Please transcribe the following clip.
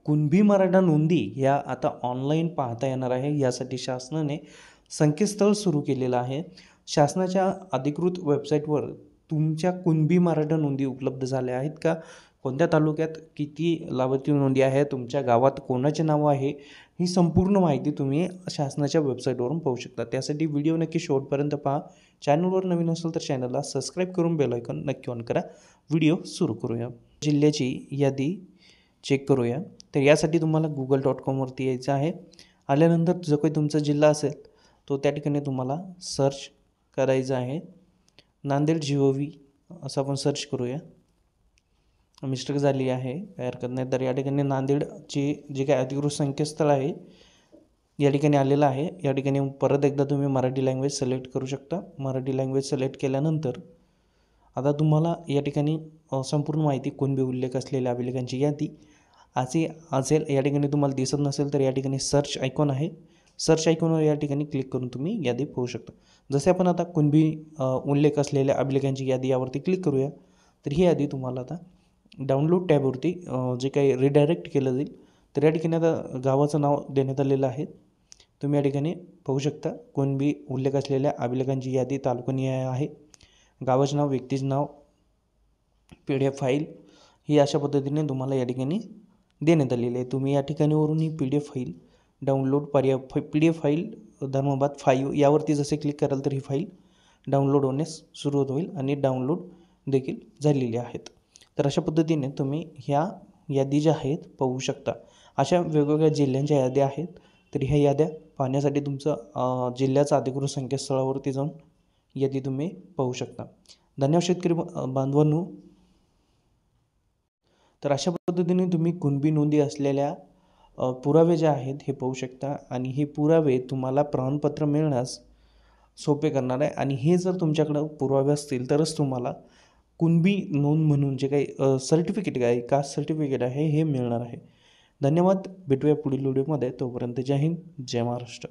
कुणबी मराठा नोंदी या आता ऑनलाईन पाहता येणार आहे। यासाठी शासनाने संकेतस्थळ सुरू केलेलं आहे। शासनाच्या अधिकृत वेबसाईटवर तुमच्या कुणबी मराठा नोंदी उपलब्ध झाल्या आहेत का, कोणत्या तालुक्यात किती लाभार्थी नोंदी आहे, तुमच्या गावात कोणाचे नाव आहे, ही संपूर्ण माहिती तुम्ही शासनाच्या वेबसाईटवरून पाहू शकता। त्यासाठी व्हिडिओ नक्की शेवटपर्यंत पहा। चॅनलवर नवीन असेल तर चॅनलला सबस्क्राईब करून बेल आयकॉन नक्की ऑन करा। व्हिडिओ सुरू करूया। जिल्ह्याची यादी चेक करूया। तर यासाठी तुम्हाला google.com वरती यायचं आहे। आल्यानंतर जो काही तुमचा जिल्हा असेल तो त्या ठिकाणी तुम्हाला सर्च करायचा आहे। नांदेड GOV असं आपण सर्च करूया। मिस्टेक झाली आहे, काही हरकत नाही। तर या ठिकाणी नांदेडचे जे काही अधिकृत संकेतस्थळ आहे या ठिकाणी आलेलं आहे। या ठिकाणी परत एकदा तुम्ही मराठी लँग्वेज सिलेक्ट करू शकता। मराठी लँग्वेज सिलेक्ट केल्यानंतर आता तुम्हाला या ठिकाणी संपूर्ण माहिती कुणबी उल्लेख असलेल्या अभिलेखांची यादी असे असेल। या ठिकाणी तुम्हाला दिसत नसेल तर या ठिकाणी सर्च आयकॉन आहे। सर्च आयकॉनवर या ठिकाणी क्लिक करून तुम्ही यादी पाहू शकता। जसे आपण आता कुणबी उल्लेख असलेल्या अभिलेखांची यादी यावरती क्लिक करूया तर ही यादी तुम्हाला आता डाउनलोड टॅबवरती जे काही रिडायरेक्ट केलं जाईल। तर या ठिकाणी आता गावाचं नाव देण्यात आलेलं आहे। तुम्ही या ठिकाणी पाहू शकता कुणबी उल्लेख असलेल्या अभिलेखांची यादी तालुकानिहाय आहे। गावाचे नाव, व्यक्तीचे नाव, PDF फाईल ही अशा पद्धतीने तुम्हाला या ठिकाणी देण्यात आलेली आहे। तुम्ही या ठिकाणीवरून ही PDF फाईल डाउनलोड पर्याय PDF फाईल धर्मबाद 5 यावरती जसे क्लिक कराल तर ही फाईल डाउनलोड होण्यास सुरुवात होईल आणि डाउनलोड देखील झालेली आहेत। तर अशा पद्धतीने तुम्ही ह्या यादी ज्या आहेत पाहू शकता। अशा वेगवेगळ्या जिल्ह्यांच्या याद्या आहेत। तर ह्या याद्या पाहण्यासाठी तुमचं जिल्ह्याचा अधिकृत संकेतस्थळावरती जाऊन यादी तुम्ही पाहू शकता। धन्यवाद शेतकरी बांधवांनो। तर अशा पद्धतीने तुम्ही कुणबी नोंदी असलेल्या पुरावे जे आहेत हे पाहू शकता आणि हे पुरावे तुम्हाला प्रमाणपत्र मिळण्यास सोपे करणार आहे। आणि हे जर तुमच्याकडे पुरावे असतील तरच तुम्हाला कुणबी नोंद म्हणून जे काही सर्टिफिकेट आहे, कास्ट सर्टिफिकेट आहे हे मिळणार आहे। धन्यवाद। भेटूया पुढील व्हिडिओमध्ये। तोपर्यंत जय हिंद, जय महाराष्ट्र।